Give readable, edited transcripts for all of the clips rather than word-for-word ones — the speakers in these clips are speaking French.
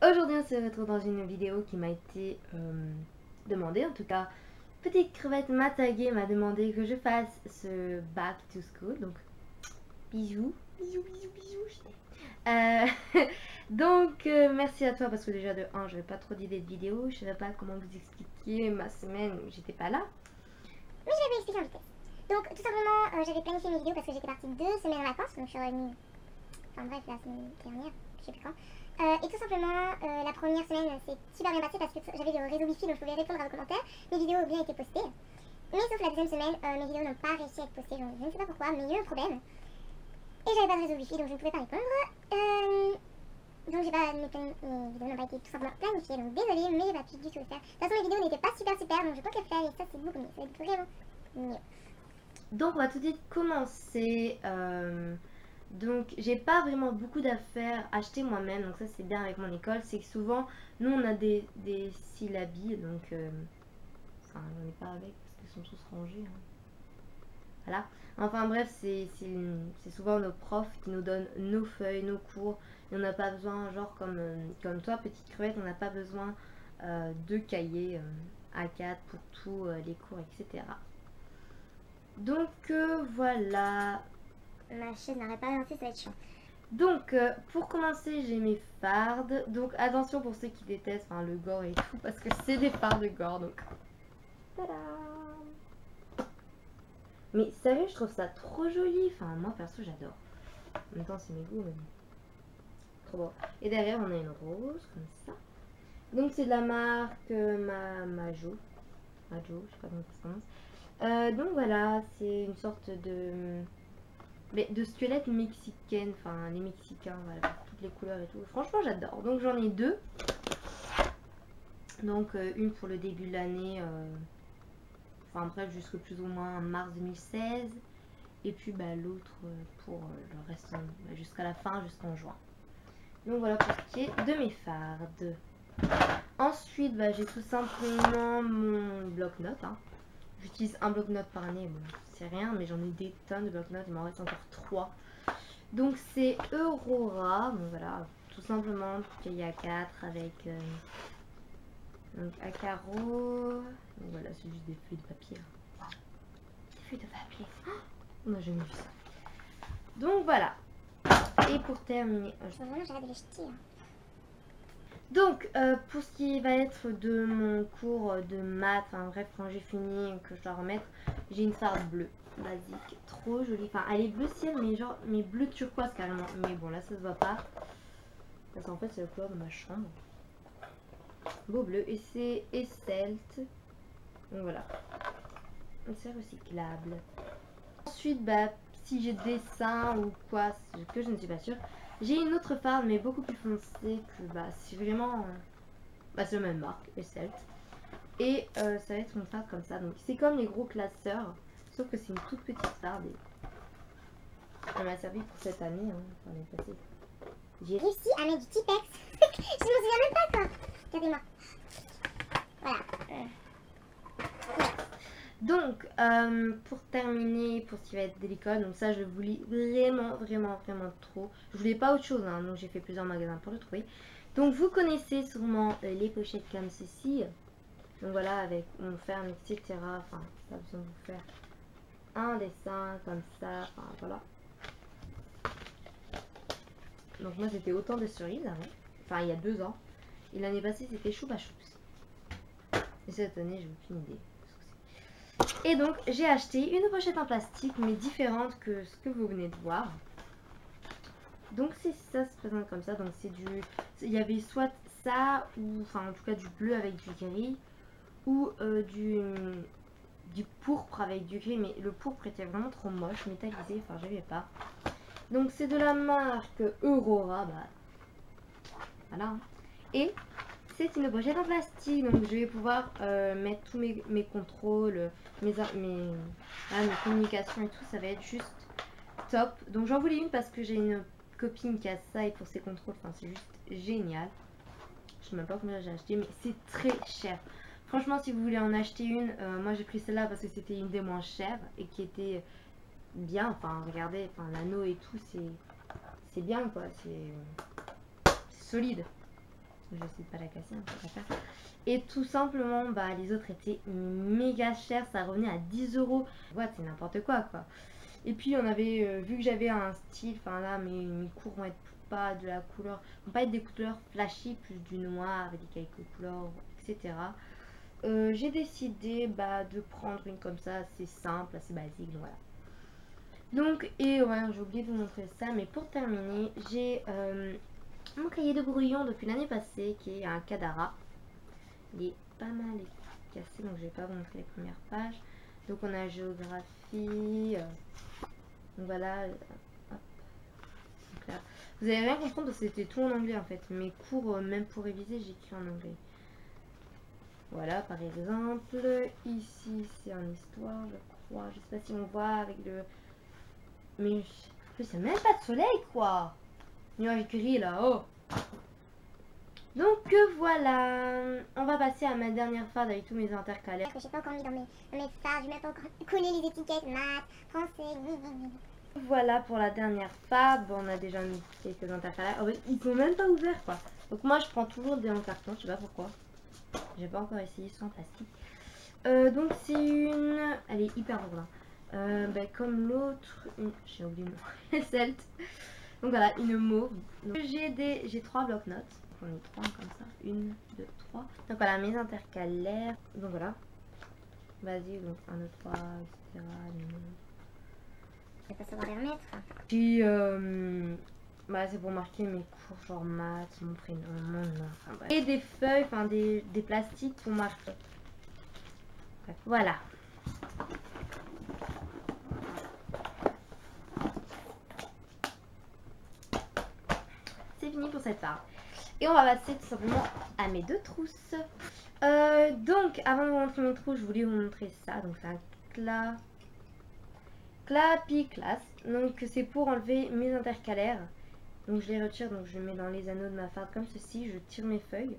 Aujourd'hui on se retrouve dans une vidéo qui m'a été demandée. En tout cas, Petite Crevette m'a tagué, m'a demandé que je fasse ce back to school. Donc bisous, bisous, bisous, bisous, je t'aime. Donc merci à toi parce que déjà de 1 j'avais pas trop d'idées de vidéo. Je savais pas comment vous expliquer ma semaine où j'étais pas là. Mais je vais vous expliquer en vitesse. Donc tout simplement j'avais planifié mes vidéos parce que j'étais partie 2 semaines en vacances. Donc je suis revenue, enfin bref, la semaine dernière, je sais plus quand. Et tout simplement la première semaine s'est super bien passée parce que j'avais le réseau wifi donc je pouvais répondre à vos commentaires. Mes vidéos ont bien été postées. Mais sauf la deuxième semaine, mes vidéos n'ont pas réussi à être postées, je ne sais pas pourquoi, mais il y a eu un problème. Et j'avais pas de réseau wifi donc je ne pouvais pas répondre. Donc mes vidéos n'ont pas été tout simplement planifiées, donc désolée, mais j'ai pas pu du tout le faire. De toute façon mes vidéos n'étaient pas super, donc je peux le faire et ça c'est beaucoup mieux, ça va être vraiment mieux. Donc on va tout de suite commencer. Donc j'ai pas vraiment beaucoup d'affaires achetées moi-même, donc ça c'est bien avec mon école, c'est que souvent nous on a des syllabies, donc enfin j'en ai pas avec parce qu'ils sont tous rangés, hein. Voilà, enfin bref, c'est souvent nos profs qui nous donnent nos feuilles, nos cours, et on n'a pas besoin, genre comme toi Petite Crevette, on n'a pas besoin de cahiers A4 pour tous les cours, etc. Donc voilà. Ma chaise n'arrête pas d'avancer, ça va être chiant. Donc pour commencer j'ai mes fardes. Donc attention pour ceux qui détestent le gore et tout, parce que c'est des fardes gore. Donc tada. Mais sérieux, je trouve ça trop joli. Enfin moi perso j'adore. En même temps c'est mes goûts, mais trop beau. Et derrière on a une rose comme ça. Donc c'est de la marque Majo, je sais pas comment ça se prononce. Donc voilà, c'est une sorte de squelettes mexicaines, enfin les Mexicains, voilà, toutes les couleurs et tout. Franchement j'adore. Donc j'en ai deux. Donc une pour le début de l'année, enfin bref jusqu'au plus ou moins mars 2016. Et puis l'autre pour le reste, jusqu'à la fin, jusqu'en juin. Donc voilà pour ce qui est de mes fardes. Ensuite j'ai tout simplement mon bloc-notes, hein. J'utilise un bloc-notes par année, bon, c'est rien, mais j'en ai des tonnes de bloc-notes, il m'en reste encore 3. Donc c'est Aurora, donc voilà, tout simplement cahier A4 avec donc à carreaux. Donc voilà, c'est juste des feuilles de papier. Des feuilles de papier. Oh, on n'a jamais vu ça. Donc voilà. Et pour terminer, Vraiment j'arrête de les jeter. donc pour ce qui va être de mon cours de maths, enfin bref, quand j'ai fini que je dois remettre, j'ai une farde bleue basique, trop jolie. Enfin elle est bleu ciel, mais genre mais bleu turquoise carrément. Mais bon là ça se voit pas parce qu'en fait c'est le couleur de ma chambre. Beau bleu, et c'est Esselt. Donc voilà, c'est recyclable. Ensuite si j'ai dessin ou quoi, que je ne suis pas sûre, j'ai une autre farde mais beaucoup plus foncée que c'est vraiment c'est la même marque, Esselt. Et ça va être une farde comme ça, donc c'est comme les gros classeurs, sauf que c'est une toute petite farde et elle m'a servi pour cette année, hein, l'année passée. J'ai réussi à mettre du Tipex. Je me souviens même pas quoi. Regardez-moi. Voilà. Donc pour terminer, pour ce qui va être de l'école, donc ça je vous lis vraiment trop. Je voulais pas autre chose, hein, donc j'ai fait plusieurs magasins pour le trouver. Donc vous connaissez sûrement les pochettes comme ceci. Donc voilà, avec mon ferme, etc. Enfin, pas besoin de vous faire un dessin comme ça. Enfin voilà. Donc moi c'était autant de cerises avant. Enfin il y a 2 ans. Et l'année passée c'était choupa choups. Et cette année j'ai aucune idée. Et donc j'ai acheté une pochette en plastique mais différente que ce que vous venez de voir. Donc c'est ça, se présente comme ça. Donc c'est il y avait soit ça ou enfin en tout cas du bleu avec du gris ou du pourpre avec du gris, mais le pourpre était vraiment trop moche, métallisé, enfin j'avais pas. Donc c'est de la marque Aurora, voilà, hein. Et c'est une pochette en plastique, donc je vais pouvoir mettre tous mes contrôles, mes communications et tout, ça va être juste top. Donc j'en voulais une parce que j'ai une copine qui a ça et pour ses contrôles, enfin c'est juste génial. Je sais même pas combien j'ai acheté, mais c'est très cher. Franchement, si vous voulez en acheter une, moi j'ai pris celle-là parce que c'était une des moins chères et qui était bien. Enfin, regardez, enfin, l'anneau et tout, c'est bien quoi, c'est solide. j'essaie de pas la casser, hein, pour la faire. Et tout simplement, bah les autres étaient méga chers, ça revenait à 10 €. Ouais, c'est n'importe quoi quoi. Et puis on avait vu que j'avais un style, enfin là mes cours vont être pas de la couleur, vont pas être des couleurs flashy, plus du noir avec quelques couleurs, etc. J'ai décidé de prendre une comme ça, assez simple, assez basique, donc voilà. Donc, et ouais, j'ai oublié de vous montrer ça, mais pour terminer, j'ai mon cahier de brouillon depuis l'année passée qui est un Kadara. Il est pas mal cassé, donc je vais pas vous montrer les premières pages. Donc on a géographie, donc voilà, hop. Donc là, vous allez rien comprendre parce que c'était tout en anglais en fait. Mes cours, même pour réviser, j'ai écrit en anglais. Voilà, par exemple, ici c'est en histoire, je crois. Je sais pas si on voit avec le... Mais c'est même pas de soleil quoi. Nuage gris là, oh. Donc voilà, on va passer à ma dernière phase avec tous mes intercalaires. Je n'ai pas encore mis dans mes phases, je n'ai pas encore collé les étiquettes, maths, français, Voilà pour la dernière fab, on a déjà mis quelques intercalaires. Oh, ils sont même pas ouverts quoi. Donc moi je prends toujours des en carton, je sais pas pourquoi. J'ai pas encore essayé sans plastique. Donc c'est une... Elle est hyper drôle. Comme l'autre, j'ai oublié le nom. Celt. Donc voilà, une mauve. J'ai 3 blocs-notes. On est 3 comme ça. 1, 2, 3. Donc voilà, mes intercalaires. Donc voilà. Vas-y, donc 1, 2, 3, etc. Je vais pas savoir les remettre. Puis c'est pour marquer mes cours genre maths, mon prénom, mon nom, enfin bref. Et des feuilles, enfin des plastiques pour marquer. Bref, voilà. C'est fini pour cette part. Et on va passer tout simplement à mes 2 trousses. Donc avant de vous montrer mes trousses, je voulais vous montrer ça. Donc c'est un classe. Donc c'est pour enlever mes intercalaires. Donc je les retire, donc je les mets dans les anneaux de ma farde comme ceci. Je tire mes feuilles.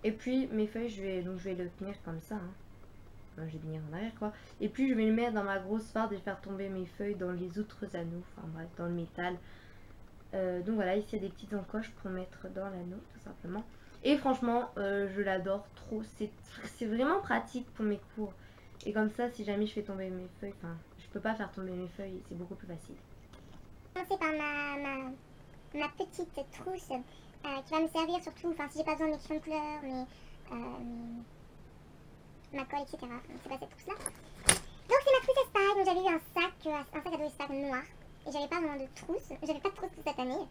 Et puis mes feuilles, je vais le tenir comme ça. Hein. Enfin, je vais tenir en arrière quoi. Et puis je vais le mettre dans ma grosse farde et faire tomber mes feuilles dans les autres anneaux. Enfin bref, dans le métal. Donc voilà, ici il y a des petites encoches pour mettre dans l'anneau tout simplement. Et franchement, je l'adore trop. C'est vraiment pratique pour mes cours. Et comme ça, si jamais je fais tomber mes feuilles, enfin, je peux pas faire tomber mes feuilles, c'est beaucoup plus facile. Commencer par ma petite trousse qui va me servir surtout, enfin si j'ai pas besoin de mes crayons de couleur, ma colle, etc. C'est pas cette trousse là. Donc c'est ma trousse espagne, donc j'avais eu un sac à dos espagne noir. Et j'avais pas vraiment de trousse, j'avais pas de trousse pour cette année.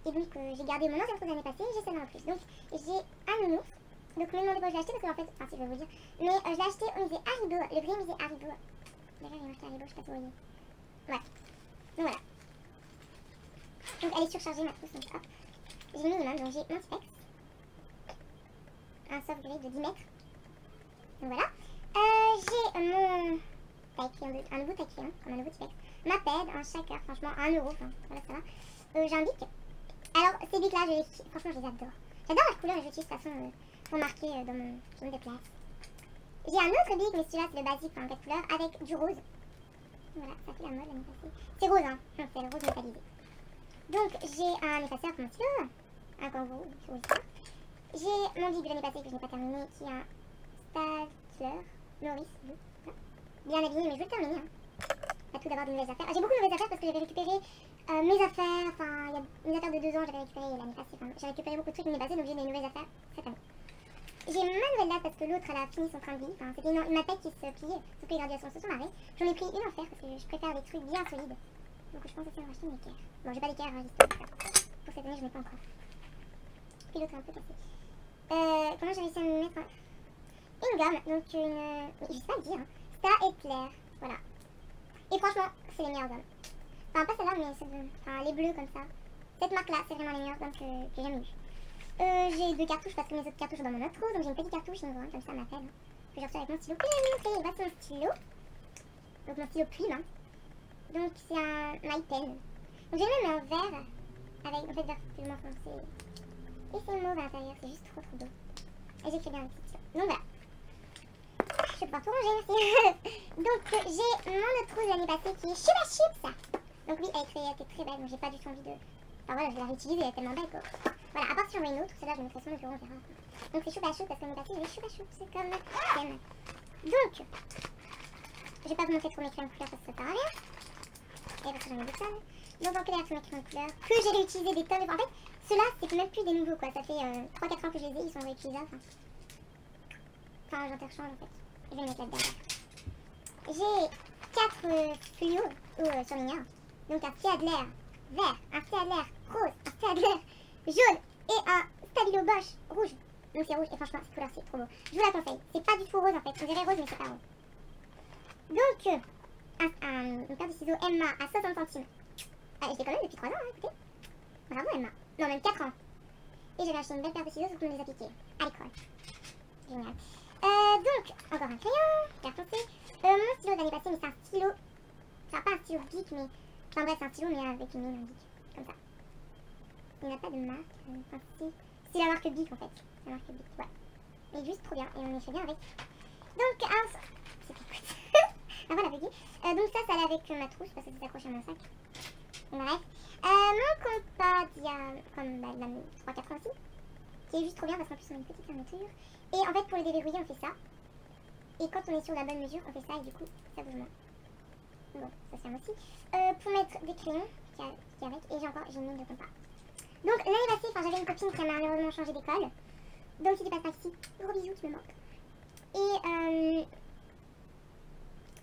Et donc j'ai gardé mon ancienne trousse l'année passée, j'ai celle-là en plus. Donc j'ai un nounours. Donc me demandez pas où je l'ai acheté parce qu'en fait, enfin si je vais vous dire. Mais je l'ai acheté au musée Haribo, le vrai musée Haribo. D'ailleurs il m'a acheté Haribo, je sais pas si vous voyez. Bref. Donc voilà. Donc elle est surchargée ma trousse, donc hop. J'ai le minimum, donc j'ai mon Tipex. Un soft grade de 10 mètres. Donc voilà. J'ai mon un nouveau taille crayon, comme un nouveau Tipex. Ma ped, un shaker, franchement 1 €, enfin voilà ça va. J'ai un bic. Alors ces bics là, franchement je les adore. J'adore leur couleur et j'utilise de toute façon pour marquer dans mon zone de classe. J'ai un autre bic, mais celui-là c'est le basique, en 4 couleurs, avec du rose. Voilà, ça fait la mode l'année passée. C'est rose hein, c'est le rose métallisé. Donc j'ai un effaceur pour mon stylo, un kangourou, j'ai mon bic de l'année passée que je n'ai pas terminé, qui est un Staedtler Norris bleu. Bien habillé, mais je vais le terminer. Hein. Pas tout d'avoir de nouvelles affaires. J'ai beaucoup de nouvelles affaires parce que j'avais récupéré mes affaires, enfin il y a mes affaires de 2 ans, j'avais récupéré l'année passée, enfin j'ai récupéré beaucoup de trucs l'année passée, donc j'ai des nouvelles affaires cette année. J'ai ma nouvelle date parce que l'autre elle a fini son train de vie, enfin c'était une mappette qui se pliait, sauf que les graduations se sont marrées. J'en ai pris une en fer parce que je préfère des trucs bien solides. Donc je pense aussi en racheter une équerre. Bon j'ai pas d'équerre enregistrée, pour cette année je n'ai pas encore. Puis l'autre est un peu cassé. Comment j'ai réussi à me mettre une gomme, donc je sais pas le dire, hein. Staedtler, voilà. Et franchement, c'est les meilleures gommes. Enfin, pas celle-là, mais les bleus comme ça. Cette marque-là, c'est vraiment les meilleures gommes que j'ai jamais eues. J'ai 2 cartouches parce que mes autres cartouches sont dans mon autre trousse. Donc j'ai une petite cartouche, une grande, comme ça, ma pelle. Que j'ai reçue avec mon stylo. Puis j'ai montré, voici mon stylo. Donc mon stylo plume. Hein. Donc c'est un MyPen. Donc j'ai même un vert avec en fait vert plus foncé. Et c'est mauve à l'intérieur, c'est juste trop beau. Et j'écris bien un petit stylo. Donc voilà. Je vais pouvoir tout ranger, merci. Donc j'ai mon autre trousse de l'année passée qui est Chupa Chups. Donc oui, elle était très belle, donc j'ai pas du tout envie de... Enfin voilà, je vais la réutiliser, elle est tellement belle quoi. Voilà, à part si j'en vois une autre, celle-là je vais montrer son le jour, on verra. Donc c'est choupa chou parce qu'on est passé, j'avais choupa chou, c'est comme thème. Donc, je vais pas vous montrer trop mes crayons de couleur parce que ça sert à rien. Et parce que j'en ai des tonnes. Donc en clair, tous mes crayons de couleur que j'ai réutilisé des tonnes de fois. En fait, ceux-là c'est même plus des nouveaux quoi, ça fait 3-4 ans que je les ai, ils sont réutilisables. Enfin, j'interchange en fait. Je vais les mettre là-dedans. J'ai 4 fluos ou surligneurs. Donc un Fiadler vert, un Fiadler rose, un Fiadler jaune et un Stabilo Bosch rouge. Donc c'est rouge et franchement cette couleur c'est trop beau. Je vous la conseille. C'est pas du tout rose en fait. On dirait rose mais c'est pas rose. Donc une paire de ciseaux Emma à 60 centimes. Ah, je l'ai quand même depuis 3 ans, hein, écoutez. Bravo Emma. Non même 4 ans. Et j'avais acheté une belle paire de ciseaux sauf qu'on les a piqués à l'école. Génial. Donc encore un crayon, vert foncé. Mon stylo d'année passée mais c'est un stylo. Enfin pas un stylo Bic mais. Enfin bref c'est un stylo mais avec une ligne en Bic. Comme ça. Il n'a pas de marque. Enfin si. C'est la marque Bic en fait. La marque Bic, ouais. Mais juste trop bien et on est fait bien avec. Donc un. C'est qui écoute. Ah voilà bugué. Donc ça allait avec ma trousse parce que c'est accroché à mon sac. Bref. Mon compas d'il y a comme bah, 3-4 ans aussi. Qui est juste trop bien parce qu'en plus on a une petite fermeture. Et en fait pour les déverrouiller on fait ça. Et quand on est sur la bonne mesure on fait ça et du coup ça bouge moins. Bon ça sert aussi. Pour mettre des crayons qui est avec et j'ai une ligne de compas. Donc l'année passée j'avais une copine qui a malheureusement changé d'école. Donc si tu passes par ici, gros bisous tu me manques. Et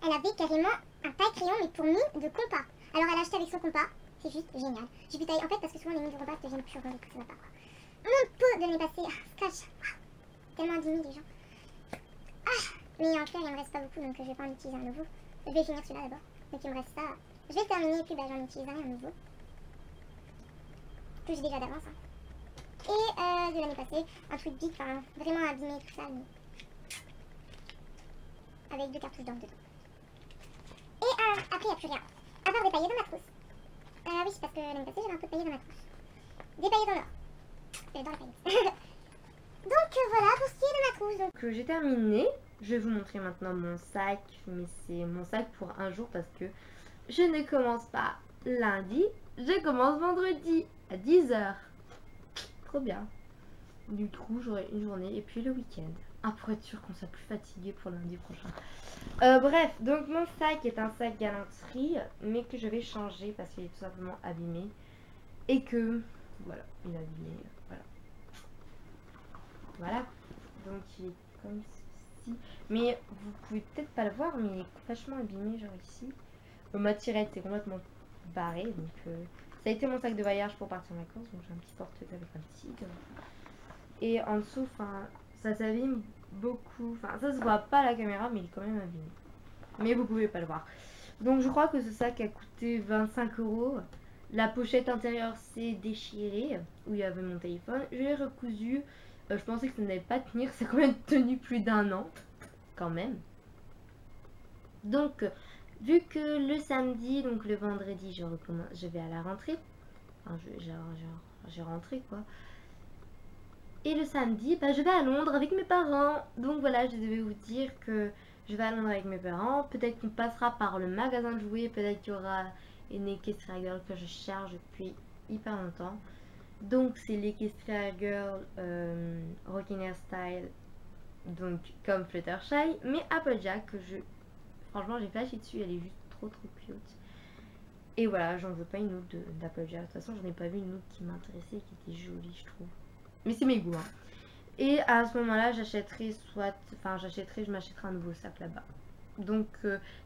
elle avait carrément un taille-crayon mais pour nous de compas. Alors elle a acheté avec son compas, c'est juste génial. J'ai pu tailler en fait parce que souvent les lignes de compas deviennent plus rondes et que ça va pas quoi. Mon pot de l'année passée, scratch, tellement diminué les gens. Mais en clair il me reste pas beaucoup donc je vais pas en utiliser un nouveau. Je vais finir celui-là d'abord. Donc il me reste ça. Je vais le terminer et puis bah, j'en utiliserai un nouveau. Que j'ai déjà d'avance. Hein. Et de l'année passée, un truc big, enfin vraiment abîmé tout ça. Mais... avec 2 cartouches d'encre dedans. Et après il n'y a plus rien. À part des paillettes dans ma trousse. Oui c'est parce que l'année passée j'avais un peu de paillettes dans ma trousse. Des paillettes en or. Dans la paillette. Donc voilà pour ce qui est de ma trousse. Donc j'ai terminé. Je vais vous montrer maintenant mon sac. Mais c'est mon sac pour un jour parce que je ne commence pas lundi. Je commence vendredi à 10 h. Trop bien. Du coup j'aurai une journée et puis le week-end. Ah, pour être sûr qu'on soit plus fatigué pour lundi prochain. Bref, donc mon sac est un sac galanterie, mais que je vais changer parce qu'il est tout simplement abîmé. Et que, voilà, il est abîmé, voilà. Voilà, donc il est comme ceci. Mais vous pouvez peut-être pas le voir, mais il est vachement abîmé, genre ici. Ma tirette est complètement barrée, donc ça a été mon sac de voyage pour partir en vacances. Donc j'ai un petit portefeuille avec un tigre. Et en dessous, enfin, ça s'abîme beaucoup. Enfin, ça se voit pas à la caméra, mais il est quand même abîmé. Mais vous pouvez pas le voir. Donc je crois que ce sac a coûté 25 €. La pochette intérieure s'est déchirée, où il y avait mon téléphone. Je l'ai recousu. Je pensais que ça n'allait pas tenir. Ça a quand même tenu plus d'1 an. Quand même. Donc, vu que le samedi, donc le vendredi, je vais à la rentrée. Enfin, j'ai rentré quoi. Et le samedi, bah, je vais à Londres avec mes parents. Donc voilà, je devais vous dire que je vais à Londres avec mes parents. Peut-être qu'on passera par le magasin de jouets. Peut-être qu'il y aura une Equestria Girl que je cherche depuis hyper longtemps. Donc c'est l'Equestria Girl Rocking Air Style. Donc comme Fluttershy. Mais Applejack que franchement j'ai flashé dessus. Elle est juste trop cute. Et voilà, j'en veux pas une autre d'Applejack. De toute façon j'en ai pas vu une autre qui m'intéressait et qui était jolie je trouve. Mais c'est mes goûts. Hein. Et à ce moment-là, je m'achèterai un nouveau sac là-bas. Donc,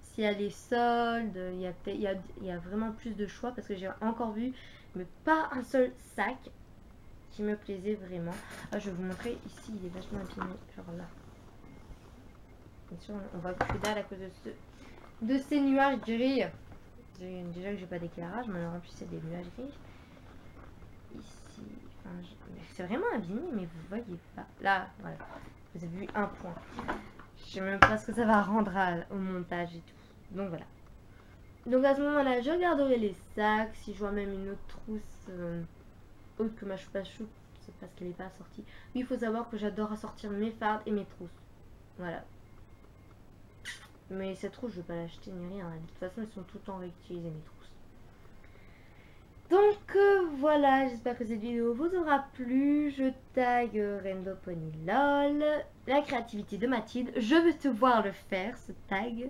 s'il y a les soldes, il y a vraiment plus de choix parce que j'ai encore vu, mais pas un seul sac qui me plaisait vraiment. Ah, je vais vous montrer ici, il est vachement abîmé, genre là. Bien sûr, on voit plus dalle à cause de ces nuages gris. Déjà que j'ai pas d'éclairage, mais alors en plus c'est des nuages gris. Ici. C'est vraiment abîmé, mais vous voyez pas. Là, voilà. Vous avez vu un point. Je sais même pas ce que ça va rendre au montage et tout. Donc voilà. Donc à ce moment-là, je regarderai les sacs. Si je vois même une autre trousse autre que ma choupa chou, c'est parce qu'elle n'est pas sortie. Mais il faut savoir que j'adore assortir mes fardes et mes trousses. Voilà. Mais cette trousse, je vais pas l'acheter ni rien. De toute façon, elles sont tout le temps réutilisées, mes trousses. Donc voilà, j'espère que cette vidéo vous aura plu. Je tag Rainbow Pony LOL, la créativité de Mathilde. Je veux te voir le faire, ce tag.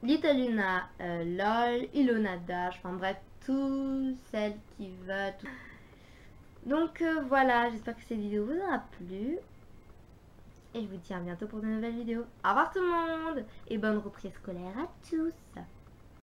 Little Luna LOL, Ilona Dash, enfin bref, toutes celles qui veulent. Donc voilà, j'espère que cette vidéo vous aura plu. Et je vous dis à bientôt pour de nouvelles vidéos. Au revoir tout le monde et bonne reprise scolaire à tous.